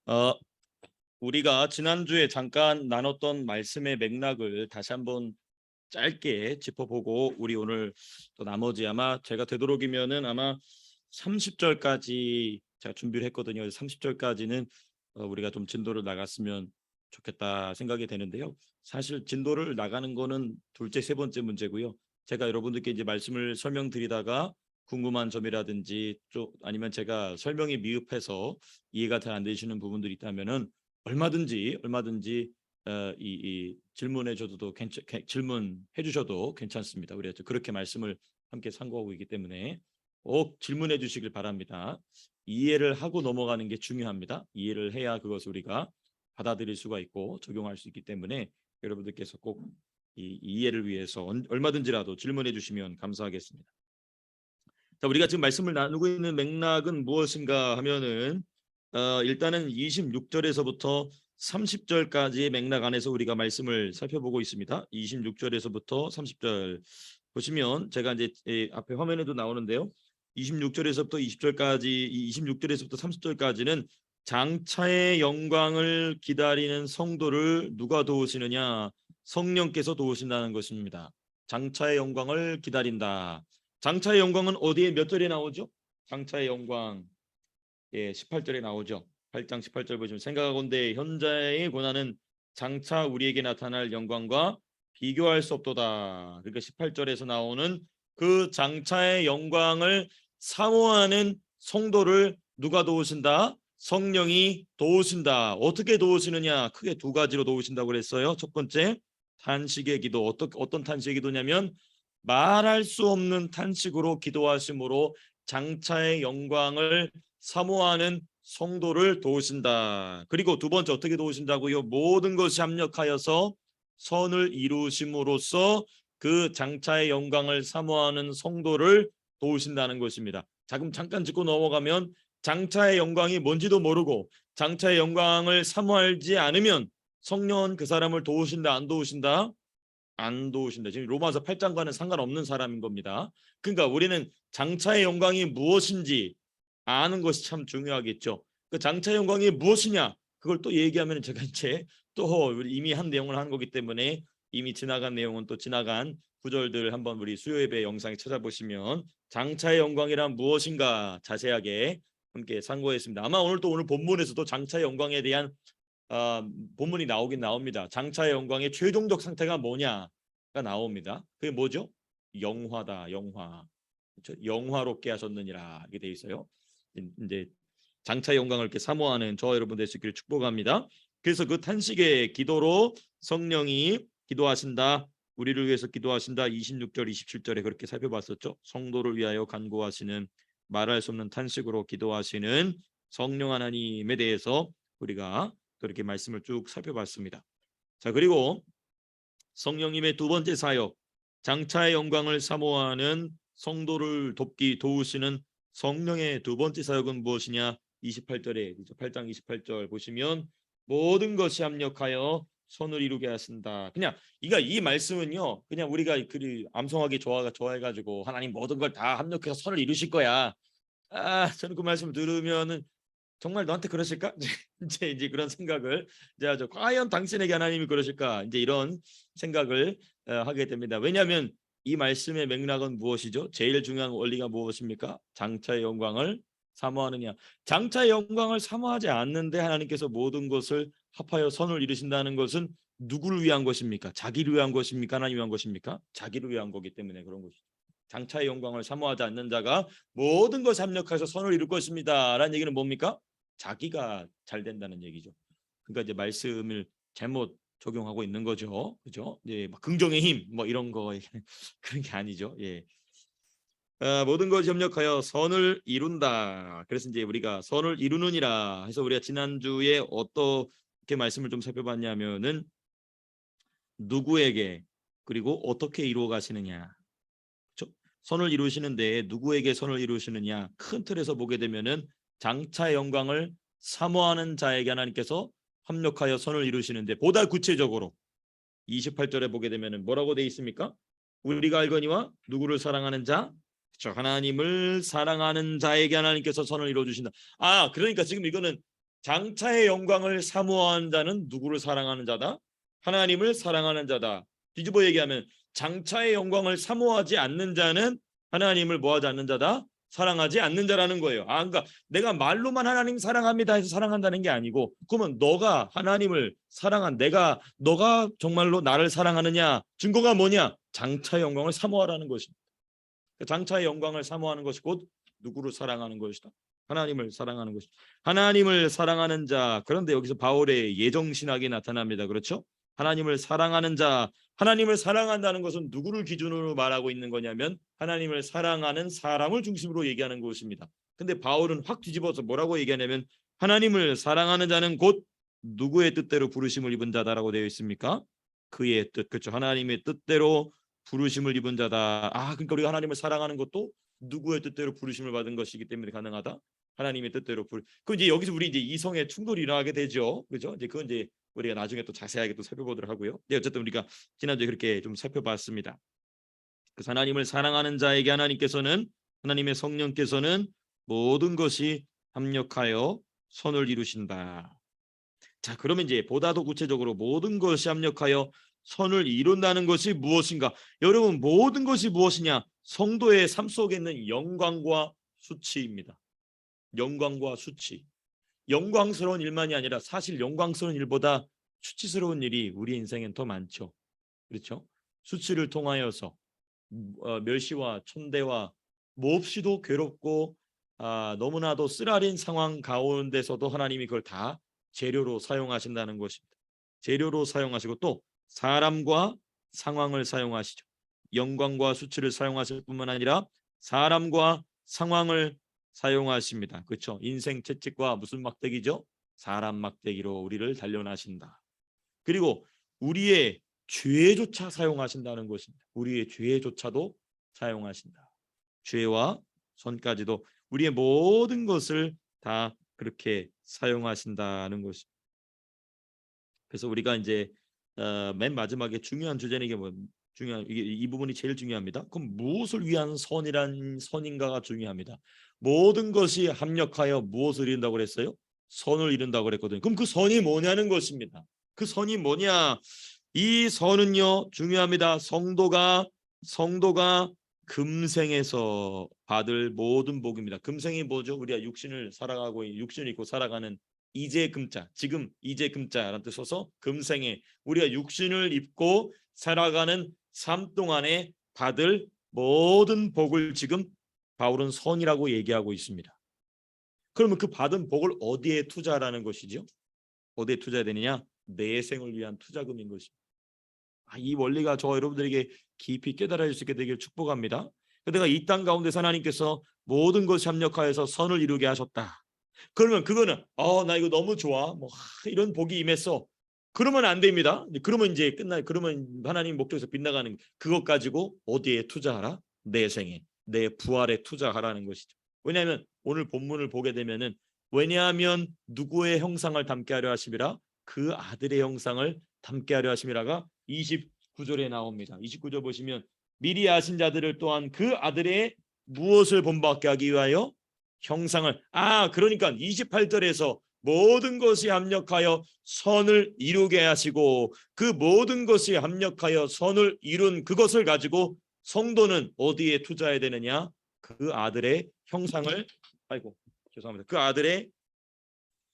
어, 우리가 지난주에 잠깐 나눴던 말씀의 맥락을 다시 한번 짧게 짚어보고 우리 오늘 또 나머지 아마 제가 되도록이면은 아마 30절까지 제가 준비를 했거든요. 30절까지는 우리가 좀 진도를 나갔으면 좋겠다 생각이 되는데요. 사실 진도를 나가는 거는 둘째, 세 번째 문제고요. 제가 여러분들께 이제 말씀을 설명드리다가 궁금한 점이라든지 또 아니면 제가 설명이 미흡해서 이해가 잘 안 되시는 부분들이 있다면은 얼마든지 이 질문해 줘도 질문해 주셔도 괜찮습니다. 우리가 그렇게 말씀을 함께 상고하고 있기 때문에 꼭 질문해 주시길 바랍니다. 이해를 하고 넘어가는 게 중요합니다. 이해를 해야 그것을 우리가 받아들일 수가 있고 적용할 수 있기 때문에 여러분들께서 꼭 이 이해를 위해서 얼마든지라도 질문해 주시면 감사하겠습니다. 자, 우리가 지금 말씀을 나누고 있는 맥락은 무엇인가 하면은 일단은 26절에서부터 30절까지의 맥락 안에서 우리가 말씀을 살펴보고 있습니다. 26절에서부터 30절 보시면 제가 이제 앞에 화면에도 나오는데요. 26절에서부터 20절까지 26절에서부터 30절까지는 장차의 영광을 기다리는 성도를 누가 도우시느냐? 성령께서 도우신다는 것입니다. 장차의 영광을 기다린다. 장차의 영광은 어디에 몇 절에 나오죠? 장차의 영광 18절에 나오죠. 8장 18절 보시면 생각하건대 현자의 고난은 장차 우리에게 나타날 영광과 비교할 수 없도다. 그러니까 18절에서 나오는 그 장차의 영광을 사모하는 성도를 누가 도우신다? 성령이 도우신다. 어떻게 도우시느냐? 크게 두 가지로 도우신다고 그랬어요. 첫 번째 탄식의 기도. 어떤 탄식의 기도냐면 말할 수 없는 탄식으로 기도하심으로 장차의 영광을 사모하는 성도를 도우신다. 그리고 두 번째 어떻게 도우신다고요? 모든 것이 합력하여서 선을 이루심으로써 그 장차의 영광을 사모하는 성도를 도우신다는 것입니다. 자, 그럼 잠깐 짚고 넘어가면 장차의 영광이 뭔지도 모르고 장차의 영광을 사모하지 않으면 성령은 그 사람을 도우신다, 안 도우신다? 안 도우신다. 지금 로마서 8장과는 상관없는 사람인 겁니다. 그러니까 우리는 장차의 영광이 무엇인지 아는 것이 참 중요하겠죠. 그 장차의 영광이 무엇이냐? 그걸 또 얘기하면 제가 이제 또 이미 한 내용을 한 거기 때문에 이미 지나간 내용은 또 지나간 구절들 한번 우리 수요 예배 영상에 찾아보시면 장차의 영광이란 무엇인가 자세하게 함께 상고했습니다. 아마 오늘 본문에서도 장차의 영광에 대한 본문이 나오긴 나옵니다. 장차의 영광의 최종적 상태가 뭐냐가 나옵니다. 그게 뭐죠? 영화다, 영화. 그렇죠? 영화롭게 하셨느니라 이게 돼 있어요. 이제 장차의 영광을 이렇게 사모하는 저 여러분 될 수 있기를 축복합니다. 그래서 그 탄식의 기도로 성령이 기도하신다. 우리를 위해서 기도하신다. 26절, 27절에 그렇게 살펴봤었죠. 성도를 위하여 간구하시는 말할 수 없는 탄식으로 기도하시는 성령 하나님에 대해서 우리가 그렇게 말씀을 쭉 살펴봤습니다. 자, 그리고 성령님의 두 번째 사역, 장차의 영광을 사모하는 성도를 도우시는 성령의 두 번째 사역은 무엇이냐? 28절에 8장 28절 보시면 모든 것이 합력하여 선을 이루게 하신다. 그냥 이 말씀은요, 그냥 우리가 그 암송하기 좋아해가지고 하나님 모든 걸 다 합력해서 선을 이루실 거야. 저는 그 말씀 들으면은 정말 너한테 그러실까? 이제 그런 생각을 이제 과연 당신에게 하나님이 그러실까? 이제 이런 생각을 하게 됩니다. 왜냐하면 이 말씀의 맥락은 무엇이죠? 제일 중요한 원리가 무엇입니까? 장차의 영광을 사모하느냐. 장차의 영광을 사모하지 않는데 하나님께서 모든 것을 합하여 선을 이루신다는 것은 누구를 위한 것입니까? 자기를 위한 것입니까? 하나님 위한 것입니까? 자기를 위한 거기 때문에 그런 것이죠. 장차의 영광을 사모하지 않는 자가 모든 것을 합력해서 선을 이룰 것입니다. 라는 얘기는 뭡니까? 자기가 잘 된다는 얘기죠. 그러니까 이제 말씀을 잘못 적용하고 있는 거죠. 그죠? 예, 긍정의 힘 뭐 이런 거 그런 게 아니죠. 예. 모든 것이 협력하여 선을 이룬다. 그래서 이제 우리가 선을 이루느니라 해서 우리가 지난주에 어떻게 말씀을 좀 살펴봤냐면은 누구에게 그리고 어떻게 이루어 가시느냐. 그렇죠? 선을 이루시는데 누구에게 선을 이루시느냐. 큰 틀에서 보게 되면은 장차의 영광을 사모하는 자에게 하나님께서 합력하여 선을 이루시는데 보다 구체적으로 28절에 보게 되면은 뭐라고 되어 있습니까? 우리가 알거니와 누구를 사랑하는 자? 그렇죠. 하나님을 사랑하는 자에게 하나님께서 선을 이루어 주신다. 그러니까 지금 이거는 장차의 영광을 사모하는 자는 누구를 사랑하는 자다? 하나님을 사랑하는 자다. 뒤집어 얘기하면 장차의 영광을 사모하지 않는 자는 하나님을 뭐하지 않는 자다? 사랑하지 않는 자라는 거예요. 그러니까 내가 말로만 하나님 사랑합니다 해서 사랑한다는 게 아니고, 그러면 너가 하나님을 너가 정말로 나를 사랑하느냐? 증거가 뭐냐? 장차의 영광을 사모하라는 것입니다. 장차의 영광을 사모하는 것이 곧 누구를 사랑하는 것이다? 하나님을 사랑하는 것이다. 하나님을 사랑하는 자. 그런데 여기서 바울의 예정신학이 나타납니다. 그렇죠? 하나님을 사랑하는 자. 하나님을 사랑한다는 것은 누구를 기준으로 말하고 있는 거냐면 하나님을 사랑하는 사람을 중심으로 얘기하는 것입니다. 근데 바울은 확 뒤집어서 뭐라고 얘기하냐면 하나님을 사랑하는 자는 곧 누구의 뜻대로 부르심을 입은 자다라고 되어 있습니까? 그의 뜻. 그렇죠? 하나님의 뜻대로 부르심을 입은 자다. 그러니까 우리가 하나님을 사랑하는 것도 누구의 뜻대로 부르심을 받은 것이기 때문에 가능하다. 하나님의 뜻대로 그럼 이제 여기서 우리 이제 이성의 충돌이 일어나게 되죠. 그죠? 이제 그건 이제 우리가 나중에 또 자세하게 또 살펴보도록 하고요. 네, 어쨌든 우리가 지난주에 그렇게 좀 살펴봤습니다. 그래서 하나님을 사랑하는 자에게 하나님의 성령께서는 모든 것이 합력하여 선을 이루신다. 자, 그러면 이제 보다 더 구체적으로 모든 것이 합력하여 선을 이룬다는 것이 무엇인가? 여러분, 모든 것이 무엇이냐? 성도의 삶 속에 있는 영광과 수치입니다. 영광과 수치. 영광스러운 일만이 아니라 사실 영광스러운 일보다 수치스러운 일이 우리 인생엔 더 많죠. 그렇죠? 수치를 통하여서 멸시와 천대와 몹시도 괴롭고 너무나도 쓰라린 상황 가운데서도 하나님이 그걸 다 재료로 사용하신다는 것입니다. 재료로 사용하시고 또 사람과 상황을 사용하시죠. 영광과 수치를 사용하실 뿐만 아니라 사람과 상황을 사용하십니다. 그렇죠? 인생 채찍과 무슨 막대기죠? 사람 막대기로 우리를 단련하신다. 그리고 우리의 죄조차 사용하신다는 것입니다. 우리의 죄조차도 사용하신다. 죄와 선까지도 우리의 모든 것을 다 그렇게 사용하신다는 것입니다. 그래서 우리가 이제 맨 마지막에 중요한 주제는 이게 이 부분이 제일 중요합니다. 그럼 무엇을 위한 선인가가 중요합니다. 모든 것이 합력하여 무엇을 이룬다고 그랬어요? 선을 이룬다고 그랬거든요. 그럼 그 선이 뭐냐는 것입니다. 그 선이 뭐냐? 이 선은요 중요합니다. 성도가 금생에서 받을 모든 복입니다. 금생이 뭐죠? 우리가 육신을 입고 살아가는 이제 금자, 지금 이제 금자라는 뜻 써서 금생에 우리가 육신을 입고 살아가는 삶 동안에 받을 모든 복을 지금 바울은 선이라고 얘기하고 있습니다. 그러면 그 받은 복을 어디에 투자하라는 것이죠? 어디에 투자해야 되느냐? 내생을 위한 투자금인 것입니다. 이 원리가 저 여러분들에게 깊이 깨달아질 수 있게 되길 축복합니다. 내가 이 땅 가운데서 하나님께서 모든 것이 합력하여서 선을 이루게 하셨다. 그러면 그거는 나 이거 너무 좋아. 이런 복이 임했어. 그러면 안 됩니다. 그러면 이제 그러면 하나님 목적에서 빗나가는 그것 가지고 어디에 투자하라? 내 생에, 내 부활에 투자하라는 것이죠. 왜냐하면 오늘 본문을 보게 되면은 왜냐하면 누구의 형상을 담게 하려 하심이라? 그 아들의 형상을 담게 하려 하심이라가 29절에 나옵니다. 29절 보시면 미리 아신 자들을 또한 그 아들의 무엇을 본받게 하기 위하여 형상을 그러니까 28절에서 모든 것이 합력하여 선을 이루게 하시고 그 모든 것이 합력하여 선을 이룬 그것을 가지고 성도는 어디에 투자해야 되느냐? 그 아들의 형상을 죄송합니다. 그 아들의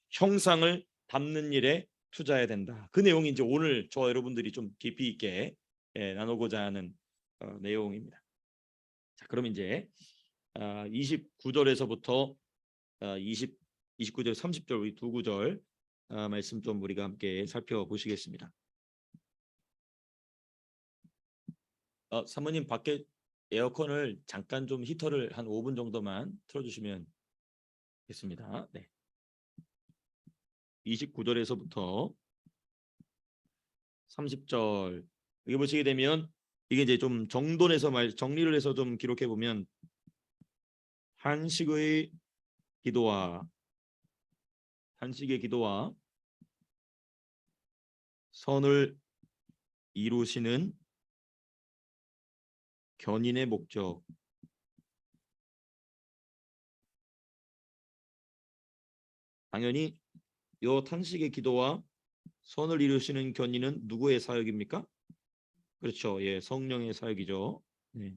형상을 담는 일에 투자해야 된다. 그 내용이 이제 오늘 저 여러분들이 좀 깊이 있게 나누고자 하는 내용입니다. 자, 그럼 이제 29절에서부터 29절, 30절 우리 두 구절 말씀 좀 우리가 함께 살펴보시겠습니다. 사모님 밖에 에어컨을 잠깐 좀 히터를 한 5분 정도만 틀어주시면 됐습니다. 네. 29절에서부터 30절 여기 보시게 되면 이게 이제 좀 정리를 해서 좀 기록해 보면 한식의 기도와 선을 이루시는 견인의 목적 당연히 요 탄식의 기도와 선을 이루시는 견인은 누구의 사역입니까? 그렇죠. 예, 성령의 사역이죠. 네.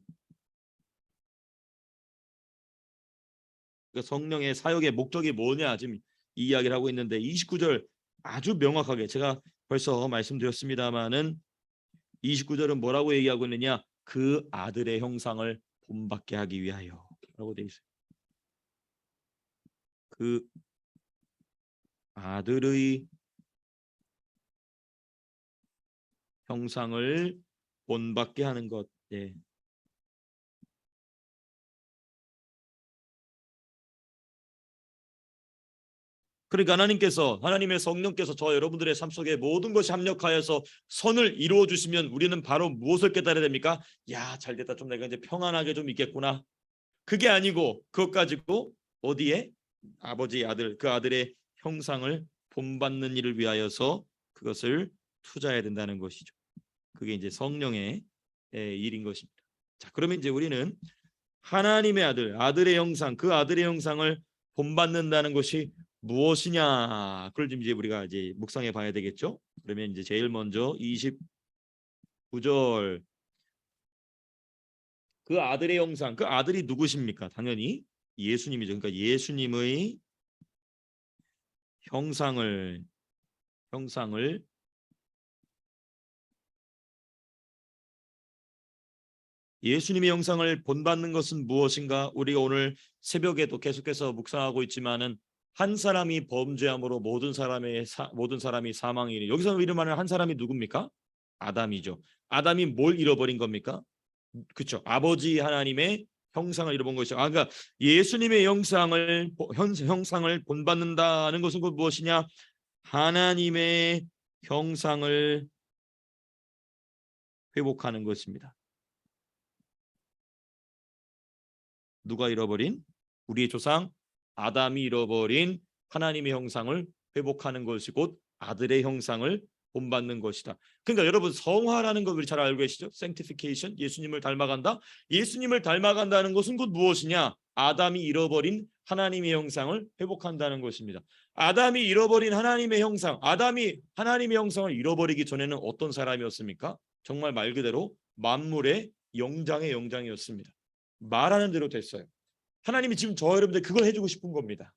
그러니까 성령의 사역의 목적이 뭐냐 지금 이 이야기를 하고 있는데 29절 아주 명확하게 제가 벌써 말씀드렸습니다마는 29절은 뭐라고 얘기하고 있느냐? 그 아들의 형상을 본받게 하기 위하여 라고 되어 있어요. 그 아들의 형상을 본받게 하는 것. 예. 그러니까 하나님께서 하나님의 성령께서 저 여러분들의 삶 속에 모든 것이 합력하여서 선을 이루어 주시면 우리는 바로 무엇을 깨달아야 됩니까? 야, 잘 됐다. 좀 내가 이제 평안하게 좀 있겠구나. 그게 아니고 그것 가지고 어디에 아버지 아들 그 아들의 형상을 본받는 일을 위하여서 그것을 투자해야 된다는 것이죠. 그게 이제 성령의 일인 것입니다. 자, 그러면 이제 우리는 하나님의 아들, 아들의 형상, 그 아들의 형상을 본받는다는 것이 무엇이냐? 그걸 좀 이제 우리가 이제 묵상해 봐야 되겠죠. 그러면 이제 제일 먼저 29절 그 아들의 형상, 그 아들이 누구십니까? 당연히 예수님이죠. 그러니까 예수님의 형상을 예수님의 형상을 본받는 것은 무엇인가? 우리가 오늘 새벽에도 계속해서 묵상하고 있지만은 한 사람이 범죄함으로 모든 사람이 사망이니 여기서 이름하는 한 사람이 누굽니까? 아담이죠. 아담이 뭘 잃어버린 겁니까? 그렇죠. 아버지 하나님의 형상을 잃어본 것이죠. 그러니까 예수님의 형상을 본받는다는 것은 그 무엇이냐? 하나님의 형상을 회복하는 것입니다. 누가 잃어버린? 우리의 조상 아담이 잃어버린 하나님의 형상을 회복하는 것이 곧 아들의 형상을 본받는 것이다. 그러니까 여러분 성화라는 걸 우리 잘 알고 계시죠? sanctification, 예수님을 닮아간다. 예수님을 닮아간다는 것은 곧 무엇이냐? 아담이 잃어버린 하나님의 형상을 회복한다는 것입니다. 아담이 잃어버린 하나님의 형상, 아담이 하나님의 형상을 잃어버리기 전에는 어떤 사람이었습니까? 정말 말 그대로 만물의 영장의 영장이었습니다. 말하는 대로 됐어요. 하나님이 지금 저와 여러분들 그걸 해주고 싶은 겁니다.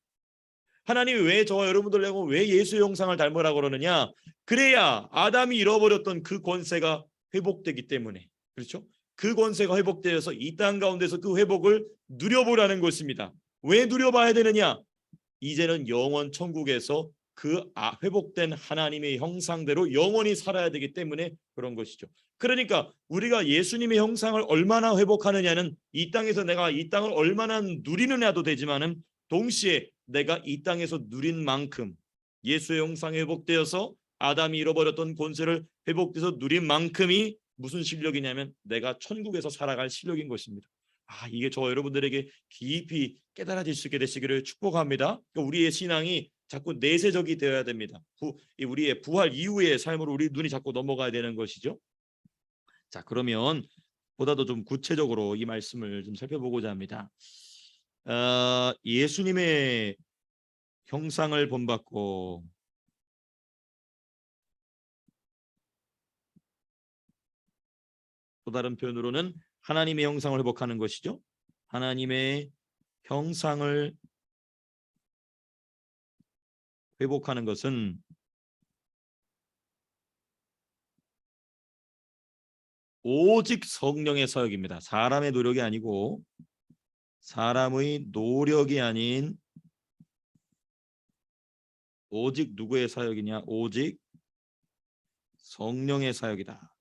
하나님이 왜 저와 여러분들 내고 왜 예수의 형상을 닮으라고 그러느냐? 그래야 아담이 잃어버렸던 그 권세가 회복되기 때문에. 그렇죠? 그 권세가 회복되어서 이 땅 가운데서 그 회복을 누려보라는 것입니다. 왜 누려봐야 되느냐? 이제는 영원 천국에서 그 회복된 하나님의 형상대로 영원히 살아야 되기 때문에 그런 것이죠. 그러니까 우리가 예수님의 형상을 얼마나 회복하느냐는 이 땅에서 내가 이 땅을 얼마나 누리느냐도 되지만은 동시에 내가 이 땅에서 누린 만큼 예수의 형상이 회복되어서 아담이 잃어버렸던 권세를 회복돼서 누린 만큼이 무슨 실력이냐면 내가 천국에서 살아갈 실력인 것입니다. 이게 저 여러분들에게 깊이 깨달아질 수 있게 되시기를 축복합니다. 그러니까 우리의 신앙이 자꾸 내세적이 되어야 됩니다. 우리의 부활 이후의 삶으로 우리 눈이 자꾸 넘어가야 되는 것이죠. 자, 그러면 보다도 좀 구체적으로 이 말씀을 좀 살펴보고자 합니다. 예수님의 형상을 본받고 또 다른 표현으로는 하나님의 형상을 회복하는 것이죠. 하나님의 형상을 회복하는 것은 오직 성령의 사역입니다. 사람의 노력이 아니고 사람의 노력이 아닌 오직 누구의 사역이냐? 오직 성령의 사역이다.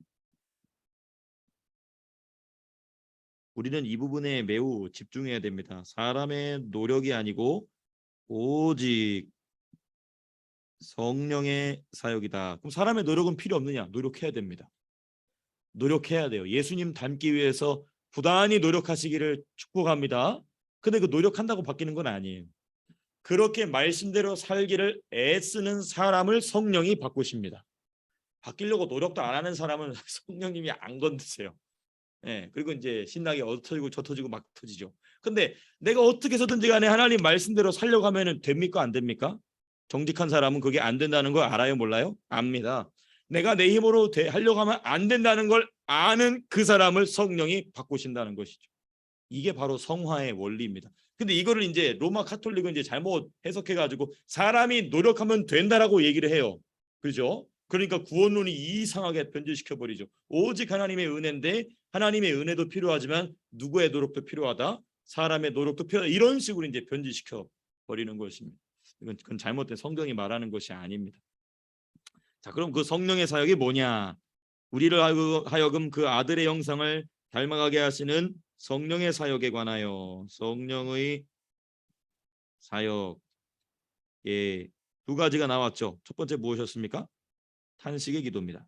우리는 이 부분에 매우 집중해야 됩니다. 사람의 노력이 아니고 오직 성령의 사역이다. 그럼 사람의 노력은 필요 없느냐? 노력해야 됩니다. 노력해야 돼요. 예수님 닮기 위해서 부단히 노력하시기를 축복합니다. 근데 그 노력한다고 바뀌는 건 아니에요. 그렇게 말씀대로 살기를 애쓰는 사람을 성령이 바꾸십니다. 바뀌려고 노력도 안 하는 사람은 성령님이 안 건드세요. 그리고 이제 신나게 터지고 저 터지고 막 터지죠. 근데 내가 어떻게 해서든지 간에 하나님 말씀대로 살려고 하면 됩니까? 안 됩니까? 정직한 사람은 그게 안 된다는 걸 알아요, 몰라요? 압니다. 내가 내 힘으로 하려고 하면 안 된다는 걸 아는 그 사람을 성령이 바꾸신다는 것이죠. 이게 바로 성화의 원리입니다. 근데 이거를 이제 로마 카톨릭은 이제 잘못 해석해가지고 사람이 노력하면 된다라고 얘기를 해요. 그죠? 그러니까 구원론이 이상하게 변질시켜 버리죠. 오직 하나님의 은혜인데 하나님의 은혜도 필요하지만 누구의 노력도 필요하다. 사람의 노력도 필요하다. 이런 식으로 이제 변질시켜 버리는 것입니다. 그건 잘못된 성경이 말하는 것이 아닙니다. 자, 그럼 그 성령의 사역이 뭐냐? 우리를 하여금 그 아들의 형상을 닮아가게 하시는 성령의 사역에 관하여 성령의 사역 두 가지가 나왔죠. 첫 번째 무엇이었습니까? 탄식의 기도입니다.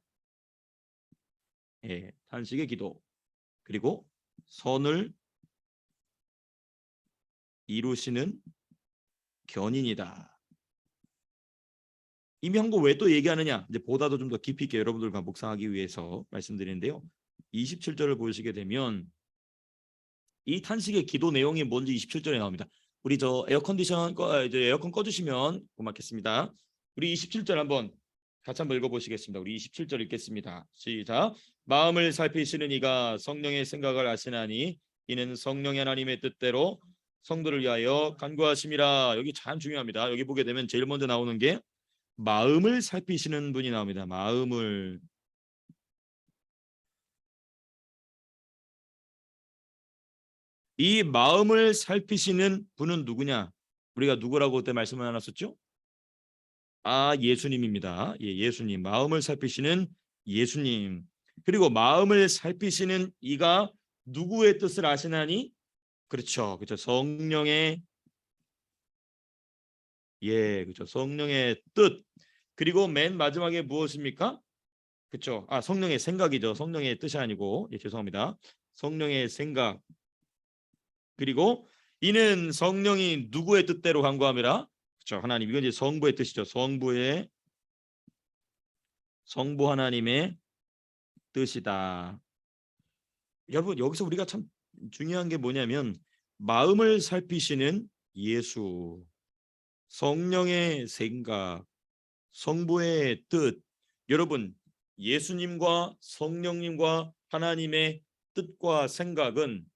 탄식의 기도. 그리고 선을 이루시는 견인이다. 이미 한 거 왜 또 얘기하느냐? 이제 보다도 좀 더 깊이 있게 여러분들과 묵상하기 위해서 말씀드리는데요. 27절을 보시게 되면 이 탄식의 기도 내용이 뭔지 27절에 나옵니다. 우리 저 에어컨 꺼주시면 고맙겠습니다. 우리 27절 한번 같이 한번 읽어보시겠습니다. 우리 27절 읽겠습니다. 시작. 마음을 살피시는 이가 성령의 생각을 아시나니 이는 성령의 하나님의 뜻대로 성도를 위하여 간구하심이라. 여기 참 중요합니다. 여기 보게 되면 제일 먼저 나오는 게 마음을 살피시는 분이 나옵니다. 마음을. 이 마음을 살피시는 분은 누구냐? 우리가 누구라고 그때 말씀을 나눴었죠? 예수님입니다. 예수님. 마음을 살피시는 예수님. 그리고 마음을 살피시는 이가 누구의 뜻을 아시나니? 그렇죠. 성령의 그렇죠. 성령의 뜻. 그리고 맨 마지막에 무엇입니까? 그렇죠. 성령의 생각이죠. 성령의 뜻이 아니고 죄송합니다. 성령의 생각. 그리고 이는 성령이 누구의 뜻대로 간구함이라? 그렇죠. 하나님. 이건 이제 성부의 뜻이죠. 성부 하나님의 뜻이다. 여러분 여기서 우리가 참 중요한 게 뭐냐면 마음을 살피시는 예수, 성령의 생각, 성부의 뜻. 여러분 예수님과 성령님과 하나님의 뜻과 생각은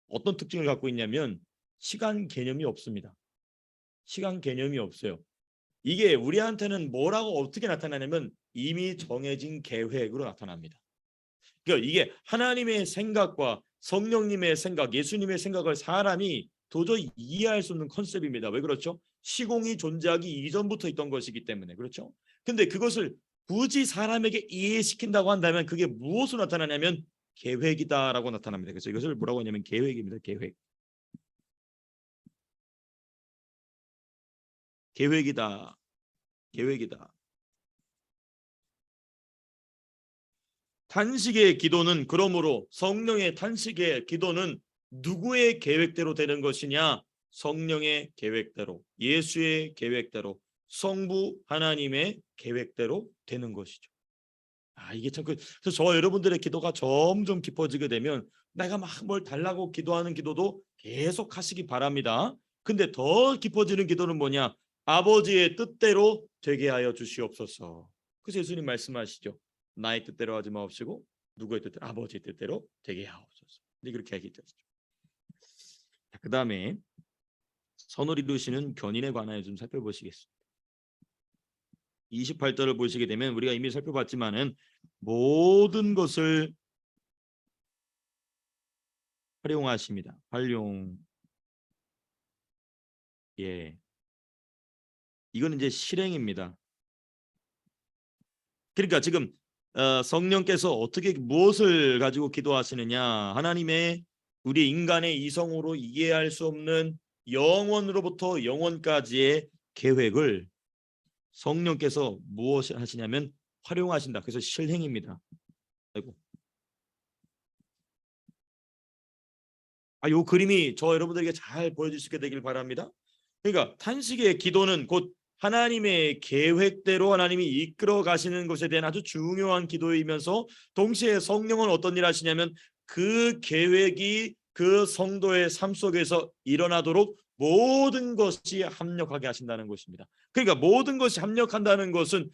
어떤 특징을 갖고 있냐면 시간 개념이 없습니다. 시간 개념이 없어요. 이게 우리한테는 뭐라고 어떻게 나타나냐면 이미 정해진 계획으로 나타납니다. 그러니까 이게 하나님의 생각과 성령님의 생각, 예수님의 생각을 사람이 도저히 이해할 수 없는 컨셉입니다. 왜 그렇죠? 시공이 존재하기 이전부터 있던 것이기 때문에. 그렇죠? 근데 그것을 굳이 사람에게 이해시킨다고 한다면 그게 무엇으로 나타나냐면 계획이다라고 나타납니다. 그래서 이것을 뭐라고 하냐면 계획입니다. 계획이다. 탄식의 기도는 그러므로 성령의 탄식의 기도는 누구의 계획대로 되는 것이냐? 성령의 계획대로, 예수의 계획대로, 성부 하나님의 계획대로 되는 것이죠. 이게 참 그래서 저 여러분들의 기도가 점점 깊어지게 되면 내가 막 뭘 달라고 기도하는 기도도 계속 하시기 바랍니다. 근데 더 깊어지는 기도는 뭐냐? 아버지의 뜻대로 되게 하여 주시옵소서. 그래서 예수님 말씀하시죠. 나의 뜻대로 하지 마옵시고 누구의 뜻대로? 아버지의 뜻대로 되게 하옵소서. 네, 그렇게 얘기했죠. 그 다음에 선을 이루시는 견인에 관하여 좀 살펴보시겠습니다. 28절을 보시게 되면 우리가 이미 살펴봤지만은 모든 것을 활용하십니다. 이건 이제 실행입니다. 그러니까 지금 성령께서 어떻게 무엇을 가지고 기도하시느냐? 하나님의 우리 인간의 이성으로 이해할 수 없는 영원으로부터 영원까지의 계획을 성령께서 무엇을 하시냐면 활용하신다. 그래서 실행입니다. 요 그림이 저 여러분들에게 잘 보여줄 수 있게 되길 바랍니다. 그러니까 탄식의 기도는 곧 하나님의 계획대로 하나님이 이끌어 가시는 것에 대한 아주 중요한 기도이면서 동시에 성령은 어떤 일 하시냐면 그 계획이 그 성도의 삶 속에서 일어나도록 모든 것이 합력하게 하신다는 것입니다. 그러니까 모든 것이 합력한다는 것은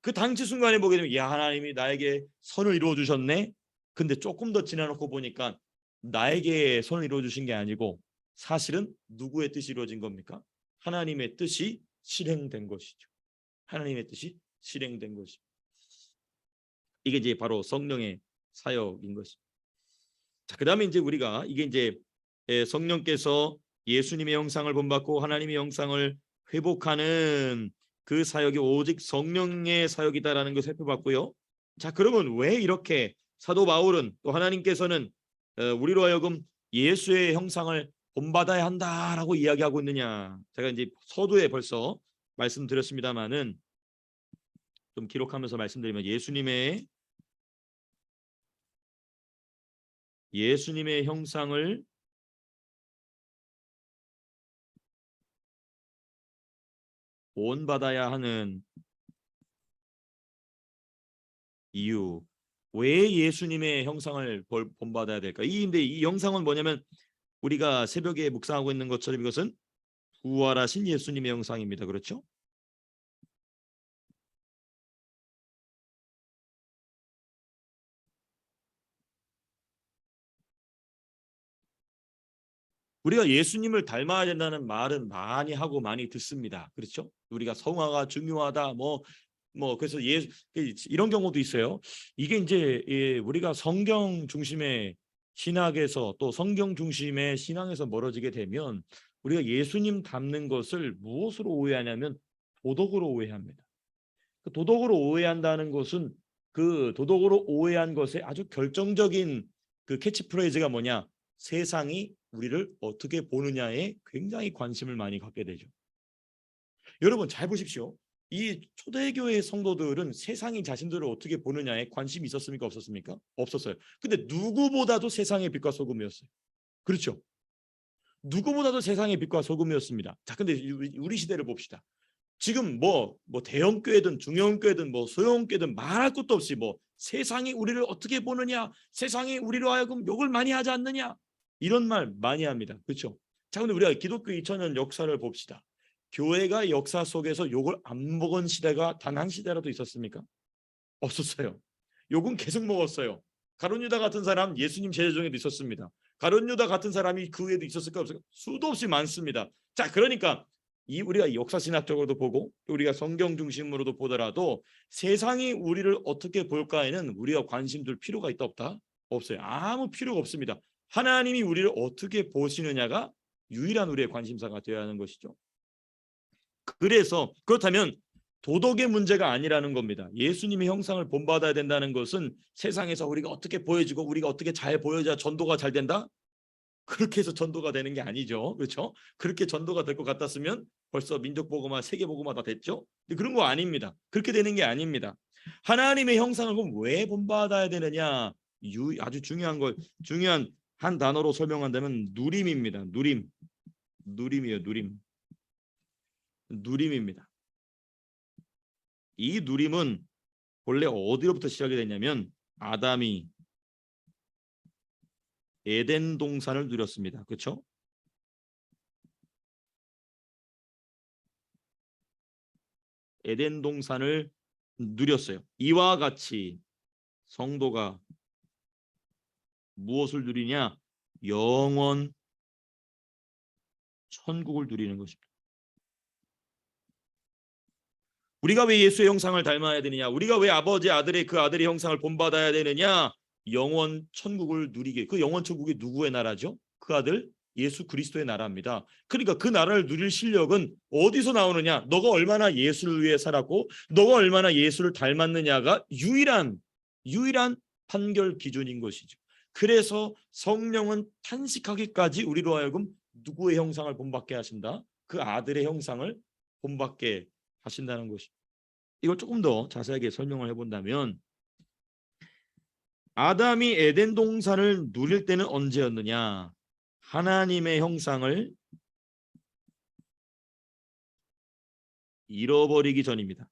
그 당시 순간에 보게 되면 야 하나님이 나에게 선을 이루어 주셨네. 근데 조금 더 지나놓고 보니까 나에게 선을 이루어 주신 게 아니고 사실은 누구의 뜻이 이루어진 겁니까? 하나님의 뜻이 실행된 것이죠. 하나님의 뜻이 실행된 것이. 이게 이제 바로 성령의 사역인 것입니다. 자, 그다음에 이제 우리가 이게 이제 성령께서 예수님의 형상을 본받고 하나님의 형상을 회복하는 그 사역이 오직 성령의 사역이다라는 것을 살펴봤고요. 자, 그러면 왜 이렇게 사도 바울은 또 하나님께서는 우리로 하여금 예수의 형상을 본받아야 한다라고 이야기하고 있느냐? 제가 이제 서두에 벌써 말씀드렸습니다마는 좀 기록하면서 말씀드리면 예수님의 형상을 본받아야 하는 이유. 왜 예수님의 형상을 본받아야 될까? 근데 이 형상은 뭐냐면 우리가 새벽에 묵상하고 있는 것처럼 이것은 부활하신 예수님의 형상입니다. 그렇죠? 우리가 예수님을 닮아야 된다는 말은 많이 하고 많이 듣습니다. 그렇죠? 우리가 성화가 중요하다. 그래서 이런 경우도 있어요. 이게 이제 우리가 성경 중심의 신학에서 또 성경 중심의 신앙에서 멀어지게 되면 우리가 예수님 닮는 것을 무엇으로 오해하냐면 도덕으로 오해합니다. 그 도덕으로 오해한다는 것은 그 도덕으로 오해한 것의 아주 결정적인 그 캐치프레이즈가 뭐냐? 세상이 우리를 어떻게 보느냐에 굉장히 관심을 많이 갖게 되죠. 여러분 잘 보십시오. 이 초대교회 성도들은 세상이 자신들을 어떻게 보느냐에 관심이 있었습니까? 없었습니까? 없었어요. 근데 누구보다도 세상의 빛과 소금이었어요. 그렇죠? 누구보다도 세상의 빛과 소금이었습니다. 자, 근데 우리 시대를 봅시다. 지금 뭐 대형교회든 중형교회든 뭐 소형교회든 말할 것도 없이 뭐 세상이 우리를 어떻게 보느냐, 세상이 우리로 하여금 욕을 많이 하지 않느냐, 이런 말 많이 합니다. 그렇죠? 자, 근데 우리가 기독교 2000년 역사를 봅시다. 교회가 역사 속에서 욕을 안 먹은 시대가 단 한 시대라도 있었습니까? 없었어요. 욕은 계속 먹었어요. 가룟 유다 같은 사람 예수님 제자 중에도 있었습니다. 가룟 유다 같은 사람이 그 외에도 있었을까 없을까? 수도 없이 많습니다. 자, 그러니까 이 우리가 역사신학적으로도 보고 우리가 성경 중심으로도 보더라도 세상이 우리를 어떻게 볼까에는 우리가 관심 둘 필요가 있다 없다? 없어요. 아무 필요가 없습니다. 하나님이 우리를 어떻게 보시느냐가 유일한 우리의 관심사가 되어야 하는 것이죠. 그래서 그렇다면 도덕의 문제가 아니라는 겁니다. 예수님의 형상을 본받아야 된다는 것은 세상에서 우리가 어떻게 보여지고 우리가 어떻게 잘 보여야 전도가 잘 된다? 그렇게 해서 전도가 되는 게 아니죠. 그렇죠? 그렇게 전도가 될 것 같았으면 벌써 민족복음화, 세계복음화 다 됐죠? 근데 그런 거 아닙니다. 그렇게 되는 게 아닙니다. 하나님의 형상을 그럼 왜 본받아야 되느냐? 아주 중요한 한 단어로 설명한다면 누림입니다. 누림이에요. 누림입니다. 이 누림은 본래 어디로부터 시작이 됐냐면 아담이 에덴 동산을 누렸습니다. 그렇죠? 에덴 동산을 누렸어요. 이와 같이 성도가 무엇을 누리냐? 영원 천국을 누리는 것입니다. 우리가 왜 예수의 형상을 닮아야 되느냐? 우리가 왜 아버지 아들의 그 아들의 형상을 본받아야 되느냐? 영원 천국을 누리게. 그 영원 천국이 누구의 나라죠? 그 아들 예수 그리스도의 나라입니다. 그러니까 그 나라를 누릴 실력은 어디서 나오느냐? 너가 얼마나 예수를 위해 살았고 너가 얼마나 예수를 닮았느냐가 유일한 판결 기준인 것이죠. 그래서 성령은 탄식하기까지 우리로 하여금 누구의 형상을 본받게 하신다? 그 아들의 형상을 본받게 하신다는 것이. 이걸 조금 더 자세하게 설명을 해본다면 아담이 에덴 동산을 누릴 때는 언제였느냐? 하나님의 형상을 잃어버리기 전입니다.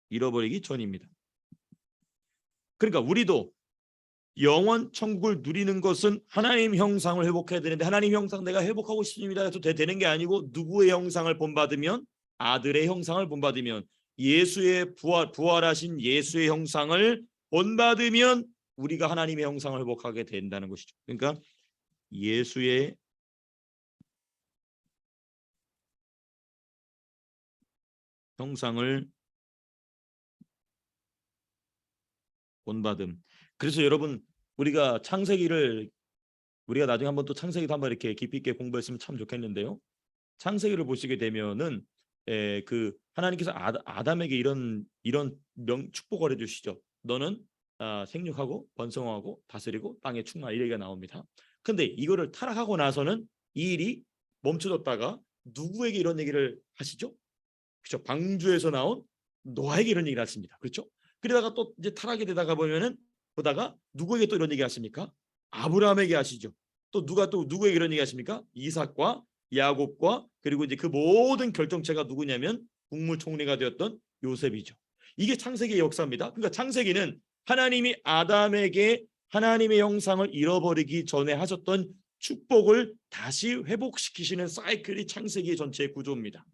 잃어버리기 전입니다. 그러니까 우리도 영원 천국을 누리는 것은 하나님 형상을 회복해야 되는데 하나님 형상 내가 회복하고 싶습니다 해서 되는 게 아니고 누구의 형상을 본받으면 아들의 형상을 본받으면 예수의 부활하신 예수의 형상을 본받으면 우리가 하나님의 형상을 회복하게 된다는 것이죠. 그러니까 예수의 형상을 본받음. 그래서 여러분 우리가 창세기를 우리가 나중에 한번 또 창세기도 한번 이렇게 깊이 있게 공부했으면 참 좋겠는데요. 창세기를 보시게 되면은 그 하나님께서 아담에게 이런 축복을 해주시죠. 너는 생육하고 번성하고 다스리고 땅에 충만 이런 얘기가 나옵니다. 근데 이거를 타락하고 나서는 이 일이 멈춰졌다가 누구에게 이런 얘기를 하시죠? 그렇죠. 방주에서 나온 노아에게 이런 얘기를 하십니다. 그렇죠? 그러다가 또 이제 타락이 되다가 보다가 누구에게 또 이런 얘기 하십니까? 아브라함에게 하시죠. 또 누구에게 이런 얘기 하십니까? 이삭과 야곱과 그리고 이제 그 모든 결정체가 누구냐면 국무총리가 되었던 요셉이죠. 이게 창세기의 역사입니다. 그러니까 창세기는 하나님이 아담에게 하나님의 형상을 잃어버리기 전에 하셨던 축복을 다시 회복시키시는 사이클이 창세기의 전체의 구조입니다.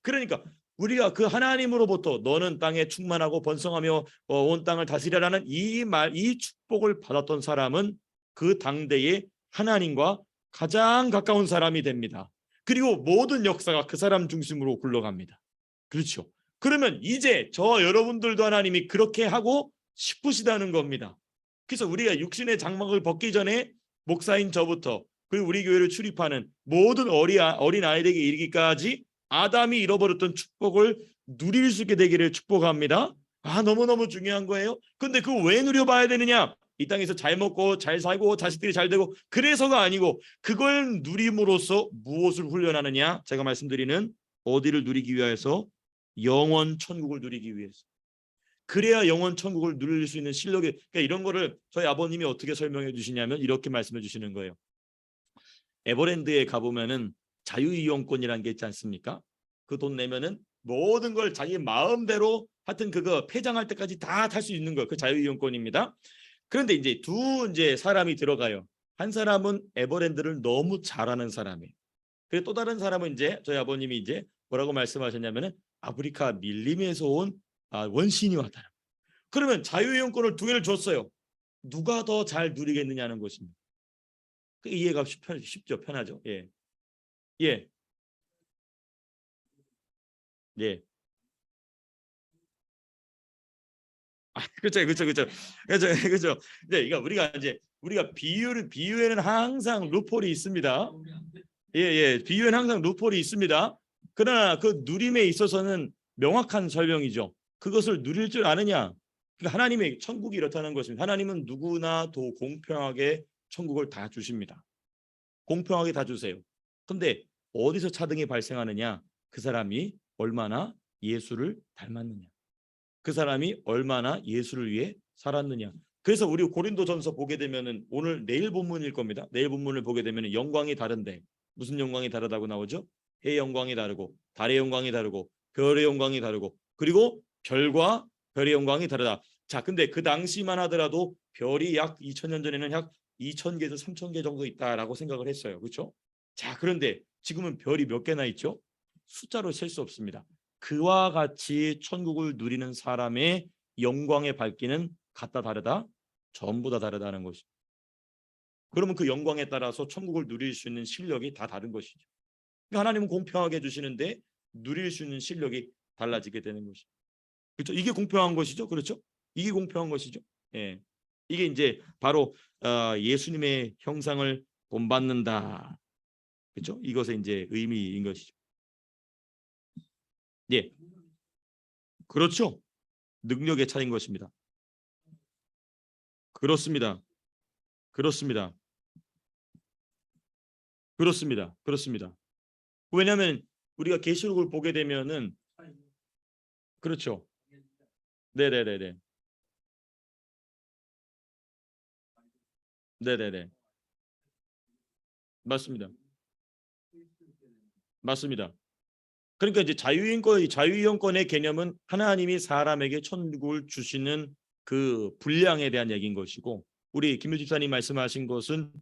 그러니까 우리가 그 하나님으로부터 너는 땅에 충만하고 번성하며 온 땅을 다스리라는 이 축복을 받았던 사람은 그 당대의 하나님과 가장 가까운 사람이 됩니다. 그리고 모든 역사가 그 사람 중심으로 굴러갑니다. 그렇죠. 그러면 이제 저 여러분들도 하나님이 그렇게 하고 싶으시다는 겁니다. 그래서 우리가 육신의 장막을 벗기 전에 목사인 저부터 그리고 우리 교회를 출입하는 모든 어린 아이들에게 이르기까지 아담이 잃어버렸던 축복을 누릴 수 있게 되기를 축복합니다. 너무너무 중요한 거예요. 근데 그거 왜 누려봐야 되느냐? 이 땅에서 잘 먹고 잘 살고 자식들이 잘 되고 그래서가 아니고 그걸 누림으로써 무엇을 훈련하느냐? 제가 말씀드리는 어디를 누리기 위해서? 영원 천국을 누리기 위해서. 그래야 영원 천국을 누릴 수 있는 실력이 그러니까 이런 거를 저희 아버님이 어떻게 설명해 주시냐면 이렇게 말씀해 주시는 거예요. 에버랜드에 가보면은 자유이용권이라는 게 있지 않습니까? 그 돈 내면은 모든 걸 자기 마음대로 하여튼 그거 폐장할 때까지 다 탈 수 있는 거 그 자유이용권입니다. 그런데 이제 사람이 들어가요. 한 사람은 에버랜드를 너무 잘하는 사람이에요. 그리고 또 다른 사람은 이제 저희 아버님이 이제 뭐라고 말씀하셨냐면은 아프리카 밀림에서 온 원신이 왔다. 그러면 자유이용권을 두 개를 줬어요. 누가 더 잘 누리겠느냐는 것입니다. 그 이해가 쉽죠, 편하죠. 예, 예, 예. 그렇죠, 그렇죠, 그렇죠, 그렇죠, 그렇죠. 네, 그러니까 우리가 비유에는 항상 루폴이 있습니다. 예, 예, 비유에는 항상 루폴이 있습니다. 그러나 그 누림에 있어서는 명확한 설명이죠. 그것을 누릴 줄 아느냐? 그러니까 하나님의 천국이 이렇다는 것입니다. 하나님은 누구나 도 공평하게 천국을 다 주십니다. 공평하게 다 주세요. 근데 어디서 차등이 발생하느냐? 그 사람이 얼마나 예수를 닮았느냐? 그 사람이 얼마나 예수를 위해 살았느냐. 그래서 우리 고린도전서 보게 되면은 내일 본문일 겁니다. 내일 본문을 보게 되면은 영광이 다른데 무슨 영광이 다르다고 나오죠? 해의 영광이 다르고 달의 영광이 다르고 별의 영광이 다르고 그리고 별과 별의 영광이 다르다. 자, 근데 그 당시만 하더라도 별이 약 2000년 전에는 약 2000개에서 3000개 정도 있다라고 생각을 했어요. 그렇죠? 자, 그런데 지금은 별이 몇 개나 있죠? 숫자로 셀 수 없습니다. 그와 같이 천국을 누리는 사람의 영광의 밝기는 같다 다르다? 전부 다 다르다는 것이죠. 그러면 그 영광에 따라서 천국을 누릴 수 있는 실력이 다 다른 것이죠. 그러니까 하나님은 공평하게 해주시는데 누릴 수 있는 실력이 달라지게 되는 것이죠. 그렇죠? 이게 공평한 것이죠. 그렇죠? 이게 공평한 것이죠. 예. 이게 이제 바로 예수님의 형상을 본받는다. 그렇죠? 이것의 이제 의미인 것이죠. 예. 그렇죠. 능력의 차이인 것입니다. 그렇습니다. 그렇습니다. 그렇습니다. 그렇습니다. 왜냐하면 우리가 계시록을 보게 되면은 그렇죠. 네네네네. 네네네. 맞습니다. 맞습니다. 그러니까 이제 자유인권의 개념은 하나님이 사람에게 천국을 주시는 그 분량에 대한 얘기인 것이고 우리 김효 집사님 말씀하신 것은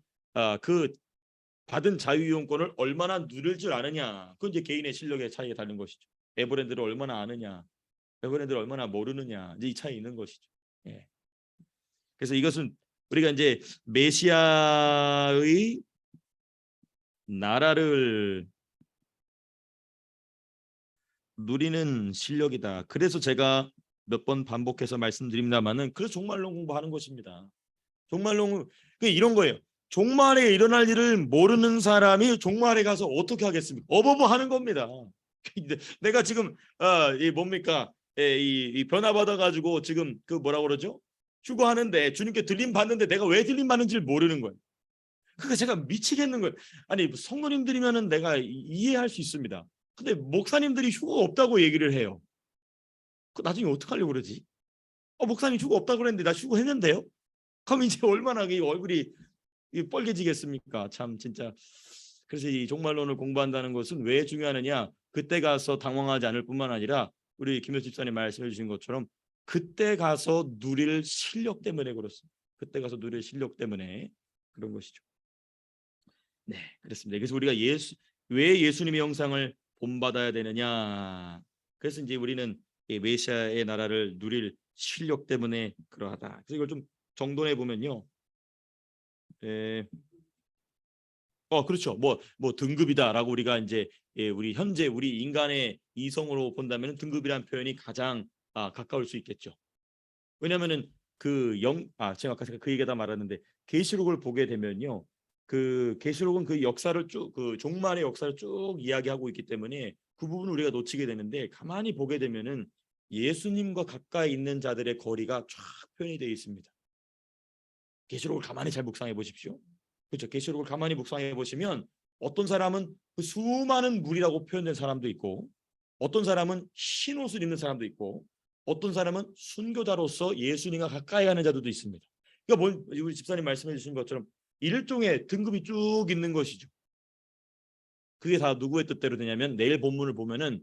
그 받은 자유이용권을 얼마나 누릴 줄 아느냐. 그건 이제 개인의 실력의 차이에 다른 것이죠. 에버랜드를 얼마나 아느냐, 에버랜드를 얼마나 모르느냐, 이제 이 차이 있는 것이죠. 예. 그래서 이것은 우리가 이제 메시아의 나라를 누리는 실력이다. 그래서 제가 몇 번 반복해서 말씀드립니다만은 그래서 종말론 공부하는 것입니다. 종말론 이런 거예요. 종말에 일어날 일을 모르는 사람이 종말에 가서 어떻게 하겠습니까? 어버버 하는 겁니다. 내가 지금 이 뭡니까? 이 변화 받아 가지고 지금 그 뭐라 그러죠? 휴거하는데 주님께 들림 받는데 내가 왜 들림 받는지를 모르는 거예요. 그러니까 제가 미치겠는 거예요. 아니 성도님들이면은 내가 이해할 수 있습니다. 근데 목사님들이 휴가 없다고 얘기를 해요. 그 나중에 어떻게 하려고 그러지? 목사님 휴가 없다고 그랬는데 나 휴가했는데요? 그럼 이제 얼마나 이 얼굴이 뻘개지겠습니까? 참 진짜. 그래서 이 종말론을 공부한다는 것은 왜 중요하느냐? 그때 가서 당황하지 않을 뿐만 아니라 우리 김효 집사님 말씀해 주신 것처럼 그때 가서 누릴 실력 때문에 그렇습니다. 그때 가서 누릴 실력 때문에 그런 것이죠. 네, 그렇습니다. 그래서 우리가 왜 예수님의 형상을 본받아야 되느냐? 그래서 이제 우리는 이 메시아의 나라를 누릴 실력 때문에 그러하다. 그래서 이걸 좀 정돈해 보면요. 그렇죠. 뭐 등급이다라고 우리가 이제 우리 현재 우리 인간의 이성으로 본다면 등급이라는 표현이 가장 가까울 수 있겠죠. 왜냐하면은 제가 아까 그 얘기다 말았는데 계시록을 보게 되면요. 그 계시록은 그 역사를 쭉 그 종말의 역사를 쭉 이야기하고 있기 때문에 그 부분을 우리가 놓치게 되는데 가만히 보게 되면은 예수님과 가까이 있는 자들의 거리가 쫙 표현이 되어 있습니다. 계시록을 가만히 잘 묵상해 보십시오. 그렇죠. 계시록을 가만히 묵상해 보시면 어떤 사람은 그 수많은 무리라고 표현된 사람도 있고 어떤 사람은 흰 옷을 입는 사람도 있고 어떤 사람은 순교자로서 예수님과 가까이 하는 자들도 있습니다. 그러니까 우리 집사님 말씀해 주신 것처럼 일종의 등급이 쭉 있는 것이죠. 그게 다 누구의 뜻대로 되냐면 내일 본문을 보면은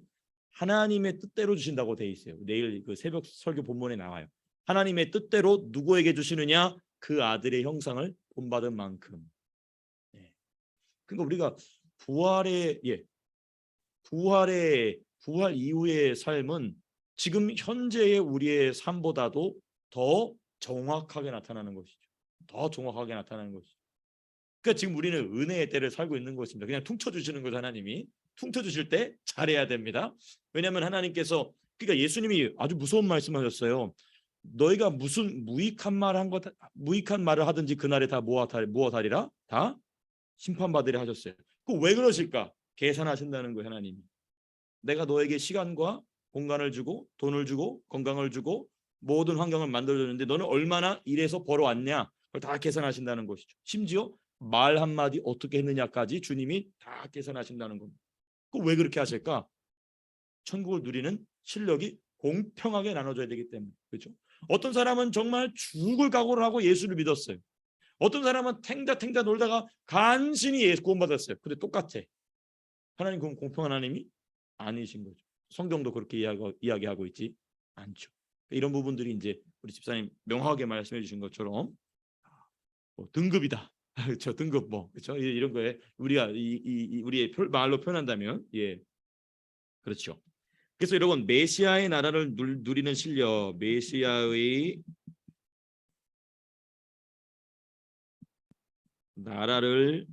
하나님의 뜻대로 주신다고 돼 있어요. 내일 그 새벽 설교 본문에 나와요. 하나님의 뜻대로 누구에게 주시느냐? 그 아들의 형상을 본받은 만큼. 예. 그러니까 우리가 부활의 부활 이후의 삶은 지금 현재의 우리의 삶보다도 더 정확하게 나타나는 것이죠. 더 정확하게 나타나는 것이죠. 그러니까 지금 우리는 은혜의 때를 살고 있는 것입니다. 그냥 퉁쳐 주시는 거죠. 하나님이 퉁쳐 주실 때 잘해야 됩니다. 왜냐하면 하나님께서 그러니까 예수님이 아주 무서운 말씀하셨어요. 너희가 무슨 무익한 말을 하든지 그날에 다 무엇하리라 다 심판받으리라 하셨어요. 그 왜 그러실까? 계산하신다는 거예요. 하나님이. 내가 너에게 시간과 공간을 주고 돈을 주고 건강을 주고 모든 환경을 만들어줬는데 너는 얼마나 일해서 벌어왔냐? 그걸 다 계산하신다는 것이죠. 심지어 말 한마디 어떻게 했느냐까지 주님이 다 계산하신다는 겁니다. 그 왜 그렇게 하실까? 천국을 누리는 실력이 공평하게 나눠져야 되기 때문에. 그렇죠? 어떤 사람은 정말 죽을 각오를 하고 예수를 믿었어요. 어떤 사람은 탱자 놀다가 간신히 예수 구원받았어요. 근데 똑같아. 하나님 그건 공평한 하나님이 아니신 거죠. 성경도 그렇게 이야기하고 있지 않죠. 이런 부분들이 이제 우리 집사님 명확하게 말씀해 주신 것처럼 등급이다. 저 등급 그렇죠. 이런 거에 우리가 우리의 말로 표현한다면 그렇죠. 그래서 여러분 메시아의 나라를 누리는 실력, 메시아의 나라를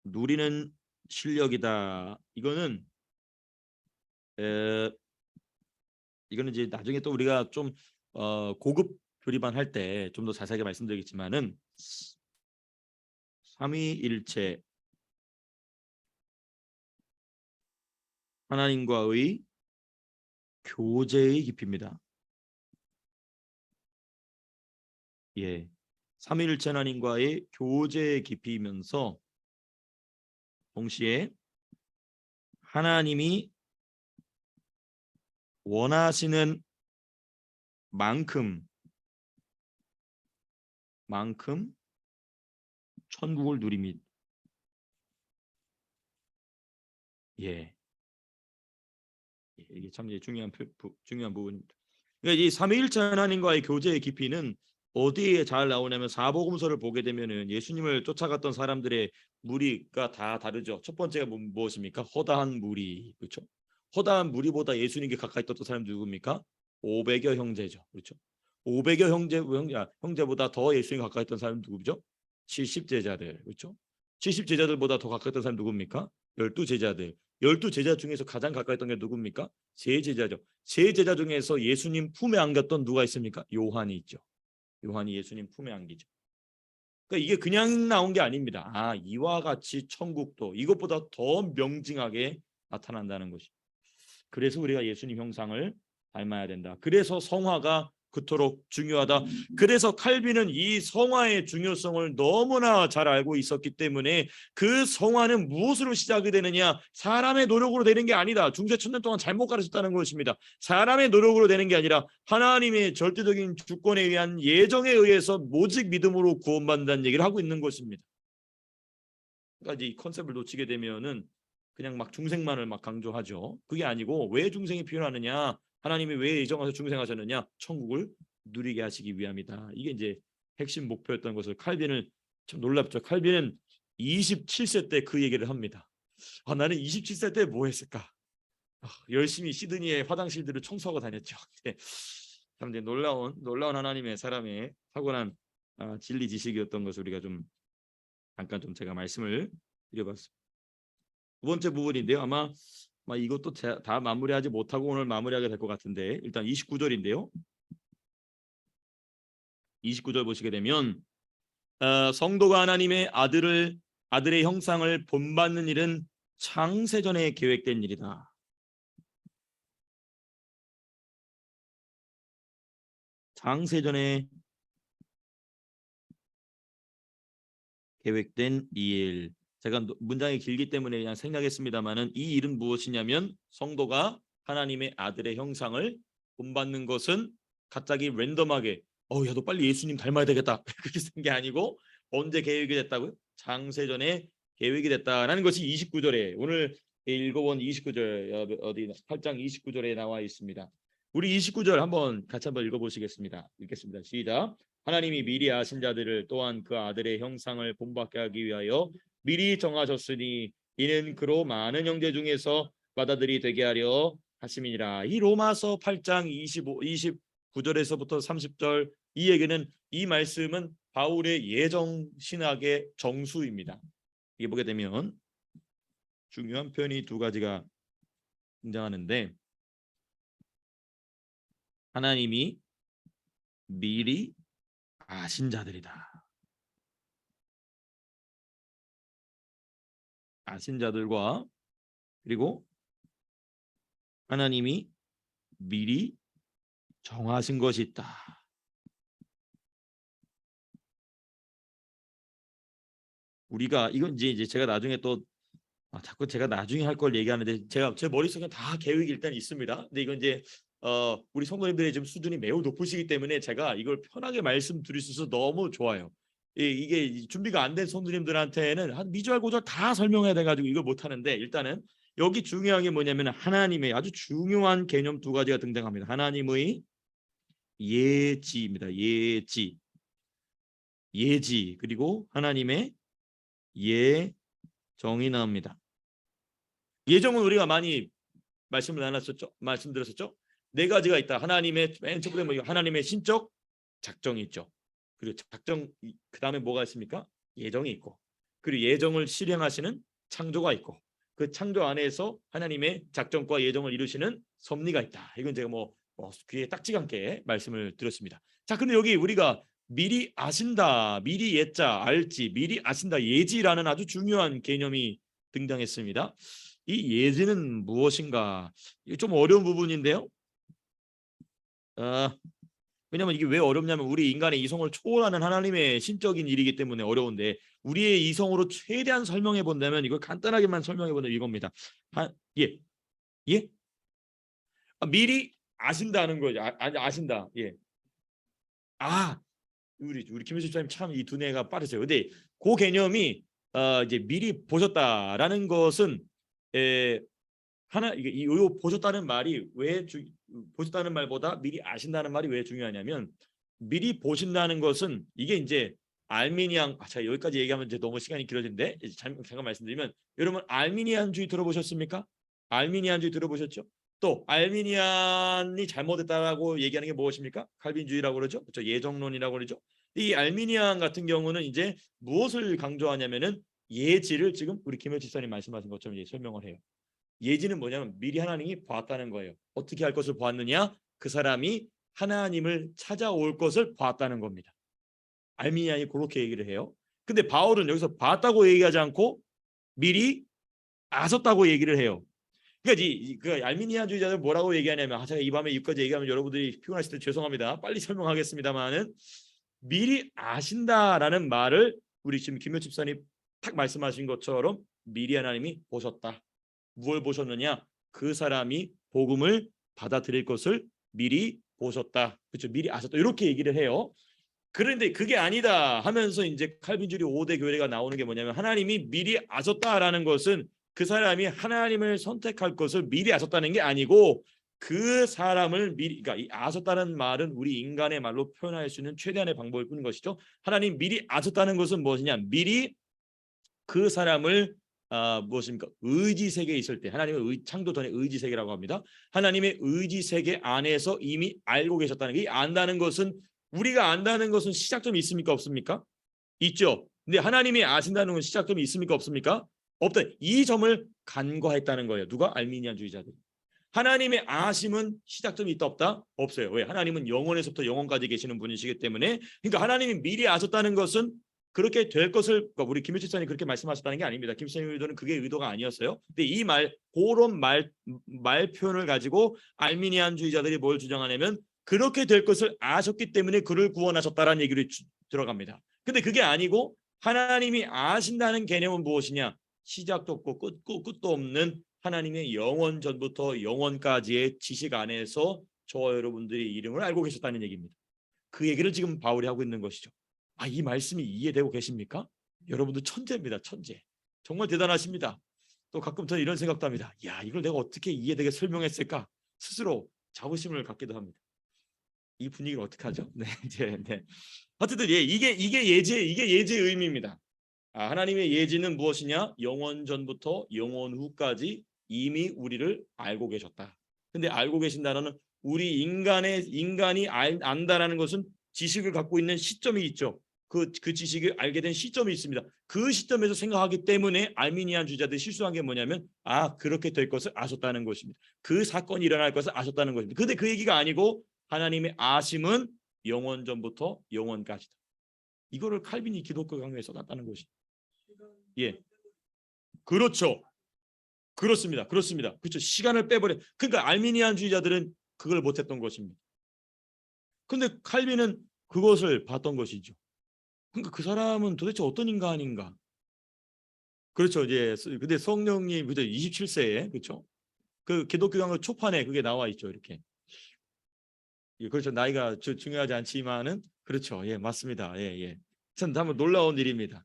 누리는 실력이다. 이거는 이제 나중에 또 우리가 좀 고급 교리반 할 때 좀 더 자세하게 말씀드리겠지만은 삼위일체 하나님과의 교제의 깊이입니다. 삼위일체 하나님과의 교제의 깊이면서 동시에 하나님이 원하시는 만큼 천국을 누림이 이게 참 중요한 부분입니다. 그러니까 이 삼위일체 하나님과의 교제의 깊이는 어디에 잘 나오냐면 사복음서를 보게 되면은 예수님을 쫓아갔던 사람들의 무리가 다 다르죠. 첫 번째가 무엇입니까? 허다한 무리, 그렇죠? 허다한 무리보다 예수님께 가까이 있던 사람 누굽니까? 500여 형제죠, 그렇죠? 500여 형제보다 더 예수님 가까이 있던 사람 누구죠? 70 제자들, 그렇죠? 70 제자들보다 더 가까이 있던 사람 누굽니까? 12 제자들. 12 제자 중에서 가장 가까이 있던 게 누굽니까? 세 제자죠. 세 제자 중에서 예수님 품에 안겼던 누가 있습니까? 요한이 있죠. 요한이 예수님 품에 안기죠. 그러니까 이게 그냥 나온 게 아닙니다. 아, 이와 같이 천국도 이것보다 더 명징하게 나타난다는 것이. 그래서 우리가 예수님 형상을 닮아야 된다. 그래서 성화가 그토록 중요하다. 그래서 칼빈은 이 성화의 중요성을 너무나 잘 알고 있었기 때문에 그 성화는 무엇으로 시작이 되느냐? 사람의 노력으로 되는 게 아니다. 중세 천년 동안 잘못 가르쳤다는 것입니다. 사람의 노력으로 되는 게 아니라 하나님의 절대적인 주권에 의한 예정에 의해서 오직 믿음으로 구원받는다는 얘기를 하고 있는 것입니다. 그러니까 이 컨셉을 놓치게 되면은 그냥 막 중생만을 막 강조하죠. 그게 아니고 왜 중생이 필요하느냐? 하나님이 왜 예정하셔서 중생하셨느냐? 천국을 누리게 하시기 위함이다. 이게 이제 핵심 목표였던 것을 칼빈은 참 놀랍죠. 칼빈은 27세 때 그 얘기를 합니다. 아, 나는 27세 때 뭐 했을까? 열심히 시드니의 화장실들을 청소하고 다녔죠. 참 이제 놀라운 하나님의 사람의 타고난 진리 지식이었던 것을 우리가 좀 잠깐 좀 제가 말씀을 드려봤습니다. 두 번째 부분인데요. 아마 이것도 다 마무리하지 못하고 오늘 마무리하게 될 것 같은데 일단 29절인데요. 29절 보시게 되면 성도가 하나님의 아들의 형상을 본받는 일은 창세전에 계획된 일이다. 창세전에 계획된 일. 제가 문장이 길기 때문에 그냥 생략했습니다만은 이 일은 무엇이냐면 성도가 하나님의 아들의 형상을 본받는 것은 갑자기 랜덤하게 야, 너 빨리 예수님 닮아야 되겠다 그렇게 쓴 게 아니고 언제 계획이 됐다고요? 창세전에 계획이 됐다라는 것이 29절에 오늘 읽어본 29절 어디 8장 29절에 나와 있습니다. 우리 29절 같이 한번 읽어보시겠습니다. 읽겠습니다. 시작. 하나님이 미리 아신 자들을 또한 그 아들의 형상을 본받게 하기 위하여 미리 정하셨으니 이는 그로 많은 형제 중에서 맏아들이 되게 하려 하심이니라. 이 로마서 8장 29절에서부터 30절 이 얘기는 이 말씀은 바울의 예정 신학의 정수입니다. 이게 보게 되면 중요한 표현이 두 가지가 등장하는데 하나님이 미리 아신 자들이다. 아신 자들과 그리고 하나님이 미리 정하신 것이 있다. 우리가 이건 이제 제가 나중에 또 자꾸 제가 나중에 할 걸 얘기하는데 제 머릿속에 다 계획이 일단 있습니다. 근데 이건 이제 우리 성도님들의 지금 수준이 매우 높으시기 때문에 제가 이걸 편하게 말씀드릴 수 있어서 너무 좋아요. 이게 준비가 안 된 성도님들한테는 한 미주알 고절 다 설명해야 돼가지고 이걸 못 하는데 일단은 여기 중요한 게 뭐냐면 하나님의 아주 중요한 개념 두 가지가 등장합니다. 하나님의 예지입니다. 예지 그리고 하나님의 예정이 나옵니다. 예정은 우리가 많이 말씀드렸었죠. 네 가지가 있다. 하나님의 맨 첫 번째 하나님의 신적 작정이 있죠. 그리고 작정 그 다음에 뭐가 있습니까? 예정이 있고 그리고 예정을 실행하시는 창조가 있고 그 창조 안에서 하나님의 작정과 예정을 이루시는 섭리가 있다. 이건 제가 귀에 딱지 감게 말씀을 드렸습니다. 자, 근데 여기 우리가 미리 아신다, 미리 예자, 알지, 미리 아신다, 예지라는 아주 중요한 개념이 등장했습니다. 이 예지는 무엇인가? 이게 좀 어려운 부분인데요. 왜냐하면 이게 왜 어렵냐면 우리 인간의 이성을 초월하는 하나님의 신적인 일이기 때문에 어려운데 우리의 이성으로 최대한 설명해 본다면 이걸 간단하게만 설명해 보는 이겁니다. 예, 예, 미리 아신다는 거죠. 아신다. 예. 우리 김효수 집사님 참 이 두뇌가 빠르세요. 근데 그 개념이 이제 미리 보셨다라는 것은 이게 보셨다는 말이 왜 보셨다는 말보다 미리 아신다는 말이 왜 중요하냐면 미리 보신다는 것은 이게 이제 알미니안 자 여기까지 얘기하면 이제 너무 시간이 길어진데 잠깐 말씀드리면 여러분 알미니안주의 들어보셨습니까? 알미니안주의 들어보셨죠? 또 알미니안이 잘못했다라고 얘기하는 게 무엇입니까? 칼빈주의라고 그러죠. 그렇죠? 예정론이라고 그러죠. 이 알미니안 같은 경우는 이제 무엇을 강조하냐면은 예지를 지금 우리 김현 집사님 말씀하신 것처럼 이제 설명을 해요. 예지는 뭐냐면 미리 하나님이 보았다는 거예요. 어떻게 할 것을 보았느냐? 그 사람이 하나님을 찾아올 것을 보았다는 겁니다. 알미니안이 그렇게 얘기를 해요. 근데 바울은 여기서 봤다고 얘기하지 않고 미리 아셨다고 얘기를 해요. 그러니까 그 알미니안주의자들 뭐라고 얘기하냐면 제가 이 밤에 여기까지 얘기하면 여러분들이 피곤하실 때 죄송합니다. 빨리 설명하겠습니다만은 미리 아신다라는 말을 우리 지금 김효 집사님 딱 말씀하신 것처럼 미리 하나님이 보셨다. 무엇을 보셨느냐? 그 사람이 복음을 받아들일 것을 미리 보셨다. 그렇죠? 미리 아셨다. 이렇게 얘기를 해요. 그런데 그게 아니다 하면서 이제 칼빈주의 5대 교회가 나오는 게 뭐냐면 하나님이 미리 아셨다라는 것은 그 사람이 하나님을 선택할 것을 미리 아셨다는 게 아니고 그 사람을 미리 그러니까 이 아셨다는 말은 우리 인간의 말로 표현할 수 있는 최대한의 방법일 뿐인 것이죠. 하나님 미리 아셨다는 것은 무엇이냐? 미리 그 사람을 무엇입니까? 의지 세계에 있을 때 하나님의 창조 전의 의지 세계라고 합니다. 하나님의 의지 세계 안에서 이미 알고 계셨다는 게 안다는 것은 우리가 안다는 것은 시작점이 있습니까? 없습니까? 있죠. 근데 하나님이 아신다는 건 시작점이 있습니까? 없습니까? 없다. 이 점을 간과했다는 거예요. 누가? 알미니안주의자들. 하나님의 아심은 시작점이 있다 없다? 없어요. 왜? 하나님은 영원에서부터 영원까지 계시는 분이시기 때문에 그러니까 하나님이 미리 아셨다는 것은 그렇게 될 것을 그러니까 우리 김 집사님 그렇게 말씀하셨다는 게 아닙니다. 김 집사님 의도는 그게 의도가 아니었어요. 근데 이 그런 말 표현을 가지고 알미니안주의자들이 뭘 주장하냐면 그렇게 될 것을 아셨기 때문에 그를 구원하셨다라는 얘기를 들어갑니다. 근데 그게 아니고 하나님이 아신다는 개념은 무엇이냐? 시작도 없고 끝도 없는 하나님의 영원 전부터 영원까지의 지식 안에서 저와 여러분들이 이름을 알고 계셨다는 얘기입니다. 그 얘기를 지금 바울이 하고 있는 것이죠. 이 말씀이 이해되고 계십니까? 여러분들 천재입니다. 천재. 정말 대단하십니다. 또 가끔 저는 이런 생각도 합니다. 이걸 내가 어떻게 이해되게 설명했을까? 스스로 자부심을 갖기도 합니다. 이 분위기를 어떻게 하죠? 네, 네. 어쨌든 이게 예지의 의미입니다. 하나님의 예지는 무엇이냐? 영원 전부터 영원 후까지 이미 우리를 알고 계셨다. 근데 알고 계신다는 우리 인간이 안다라는 것은 지식을 갖고 있는 시점이 있죠. 그 지식을 알게 된 시점이 있습니다. 그 시점에서 생각하기 때문에 알미니안 주자들이 실수한 게 뭐냐면 그렇게 될 것을 아셨다는 것입니다. 그 사건이 일어날 것을 아셨다는 것입니다. 근데 그 얘기가 아니고 하나님의 아심은 영원 전부터 영원까지다. 이거를 칼빈이 기독교 강요에 써놨다는 것이. 예, 그렇죠. 그렇습니다. 그렇죠. 시간을 빼버려. 그러니까 알미니안주의자들은 그걸 못했던 것입니다. 근데 칼빈은 그것을 봤던 것이죠. 그러니까 그 사람은 도대체 어떤 인간인가? 그렇죠. 이제 근데 성령님 그죠 27세에 그렇죠. 그 기독교 강요 초판에 그게 나와 있죠. 이렇게. 예, 그렇죠. 나이가 중요하지 않지만은 그렇죠. 예, 맞습니다. 예, 예. 참 한번 놀라운 일입니다.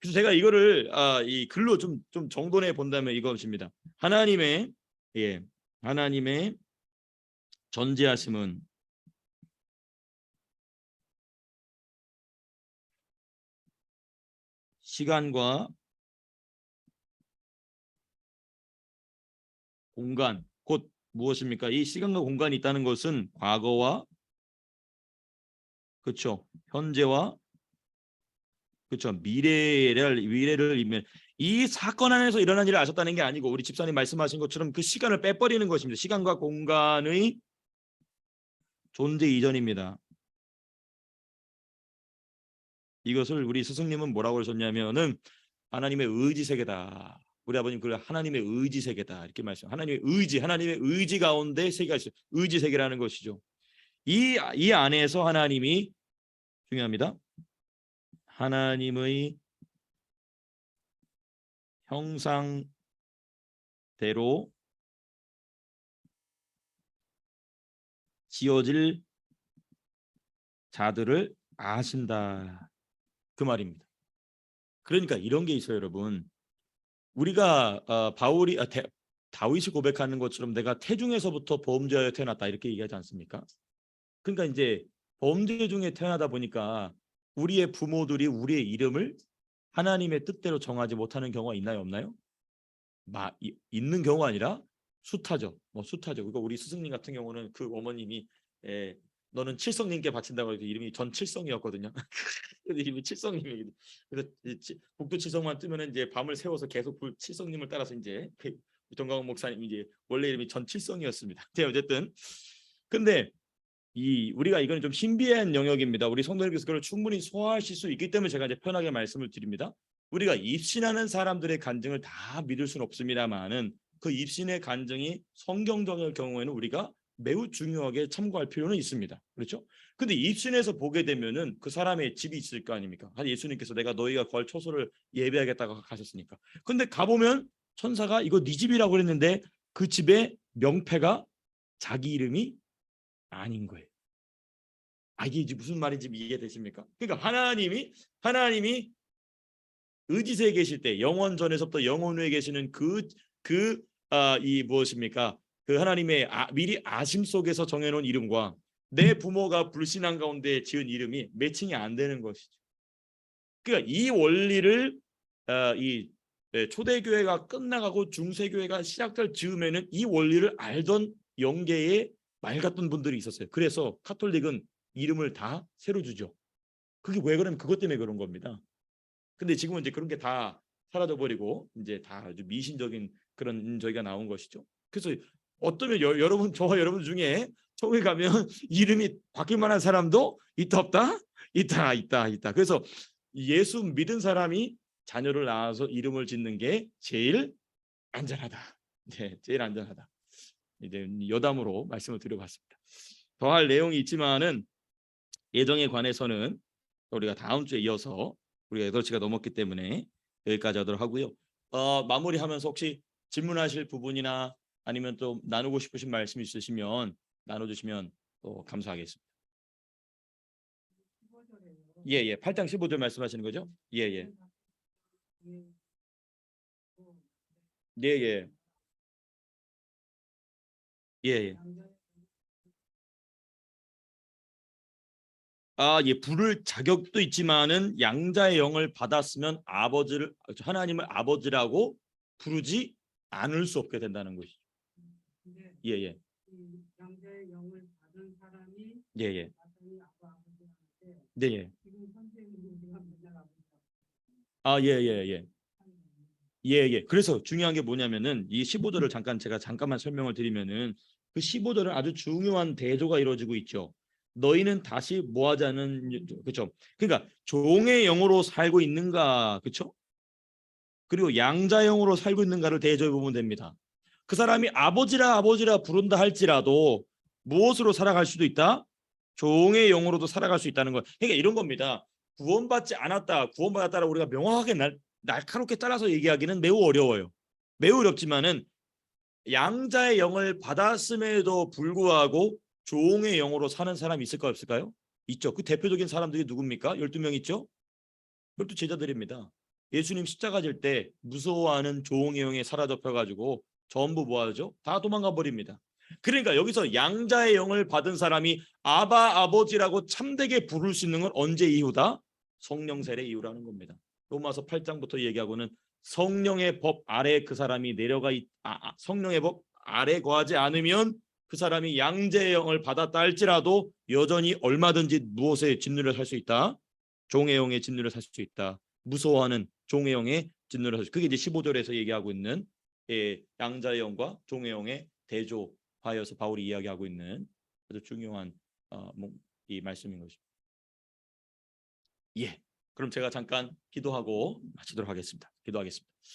그래서 제가 이거를 이 글로 좀 정돈해 본다면 이것입니다. 하나님의 전지하심은 시간과 공간 곧 무엇입니까? 이 시간과 공간이 있다는 것은 과거와 그렇죠. 현재와 그렇죠. 미래를 이면 이 사건 안에서 일어난 일을 아셨다는 게 아니고 우리 집사님 말씀하신 것처럼 그 시간을 빼버리는 것입니다. 시간과 공간의 존재 이전입니다. 이것을 우리 스승님은 뭐라고 하셨냐면은 하나님의 의지 세계다. 우리 아버님 그 하나님의 의지 세계다 이렇게 말씀. 하나님의 의지 가운데 세계가 있어요. 의지 세계라는 것이죠. 이 안에서 하나님이 중요합니다. 하나님의 형상대로 지어질 자들을 아신다. 그 말입니다. 그러니까 이런 게 있어요, 여러분. 우리가 바울이 다윗이 고백하는 것처럼 내가 태중에서부터 범죄하여 태어났다 이렇게 얘기하지 않습니까? 그러니까 이제 범죄 중에 태어나다 보니까 우리의 부모들이 우리의 이름을 하나님의 뜻대로 정하지 못하는 경우가 있나요, 없나요? 있는 경우가 아니라 숱하죠. 숱하죠. 그러니까 우리 스승님 같은 경우는 그 어머님이 너는 칠성님께 바친다고 해서 이름이 전칠성이었거든요. 근데 이름이 칠성님이 그래서 북두 칠성만 뜨면은 이제 밤을 새워서 계속 그 칠성님을 따라서 이제 정광훈 목사님 이제 원래 이름이 전칠성이었습니다. 어쨌든 근데 우리가 이거는 좀 신비한 영역입니다. 우리 성도님께서 그걸 충분히 소화하실 수 있기 때문에 제가 이제 편하게 말씀을 드립니다. 우리가 입신하는 사람들의 간증을 다 믿을 수는 없습니다만은 그 입신의 간증이 성경적인 경우에는 우리가 매우 중요하게 참고할 필요는 있습니다. 그렇죠? 근데 입신에서 보게 되면은 그 사람의 집이 있을 거 아닙니까? 예수님께서 내가 너희가 거할 초소를 예배하겠다고 가셨으니까. 근데 가보면 천사가 이거 네 집이라고 그랬는데 그 집의 명패가 자기 이름이 아닌 거예요. 이게 무슨 말인지 이해되십니까? 그러니까 하나님이 의지세에 계실 때 영원 전에서부터 영원 후에 계시는 이 무엇입니까? 그 하나님의 미리 아심 속에서 정해놓은 이름과 내 부모가 불신한 가운데 지은 이름이 매칭이 안 되는 것이죠. 그러니까 이 원리를 초대교회가 끝나가고 중세교회가 시작될 즈음에는 이 원리를 알던 영계에 맑았던 분들이 있었어요. 그래서 카톨릭은 이름을 다 새로 주죠. 그게 왜 그러면 그것 때문에 그런 겁니다. 근데 지금은 이제 그런 게 다 사라져 버리고 이제 다 아주 미신적인 그런 저희가 나온 것이죠. 그래서 어쩌면 여러분 저와 여러분 중에 처음에 가면 이름이 바뀔 만한 사람도 있다 없다? 있다. 그래서 예수 믿은 사람이 자녀를 낳아서 이름을 짓는 게 제일 안전하다. 네, 제일 안전하다. 이제 여담으로 말씀을 드려봤습니다. 더할 내용이 있지만은 예정에 관해서는 우리가 다음 주에 이어서 우리가 8시가 넘었기 때문에 여기까지 하도록 하고요. 마무리하면서 혹시 질문하실 부분이나 아니면 또 나누고 싶으신 말씀 있으시면 나눠주시면 또 감사하겠습니다. 예. 8장 15절 말씀하시는 거죠? 예. 예. 부를 자격도 있지만은 양자의 영을 받았으면 하나님을 아버지라고 부르지 않을 수 없게 된다는 것이죠. 예. 양자의 영을 받은 사람이 예. 네. 예. 그래서 중요한 게 뭐냐면은 이 15절을 잠깐만 설명을 드리면은 그 15절은 아주 중요한 대조가 이루어지고 있죠. 너희는 다시 뭐하자는 그렇죠. 그러니까 종의 영으로 살고 있는가 그렇죠. 그리고 양자 영으로 살고 있는가를 대조해 보면 됩니다. 그 사람이 아버지라 부른다 할지라도 무엇으로 살아갈 수도 있다? 종의 영으로도 살아갈 수 있다는 거. 그러니까 이런 겁니다. 구원받지 않았다, 구원받았다를 우리가 명확하게 날카롭게 따라서 얘기하기는 매우 어려워요. 매우 어렵지만은 양자의 영을 받았음에도 불구하고 종의 영으로 사는 사람이 있을까요, 없을까요? 있죠. 그 대표적인 사람들이 누굽니까? 12명 있죠? 12 제자들입니다. 예수님 십자가 질 때 무서워하는 종의 영에 사로잡혀가지고 전부 뭐하죠? 다 도망가 버립니다. 그러니까 여기서 양자의 영을 받은 사람이 아바 아버지라고 참되게 부를 수 있는 건 언제 이후다? 성령 세례 이후라는 겁니다. 로마서 8장부터 얘기하고는 성령의 법 아래 그 사람이 성령의 법 아래 거하지 않으면 그 사람이 양자의 영을 받았다 할지라도 여전히 얼마든지 무엇에 짓누려 살 수 있다? 종의 영에 짓누려 살 수 있다. 무서워하는 종의 영에 짓누려 살 수 있다. 그게 이제 15절에서 얘기하고 있는 양자의 영과 종의 영의 대조하여서 바울이 이야기하고 있는 아주 중요한 이 말씀인 것입니다. 예. 그럼 제가 잠깐 기도하고 마치도록 하겠습니다. 기도하겠습니다.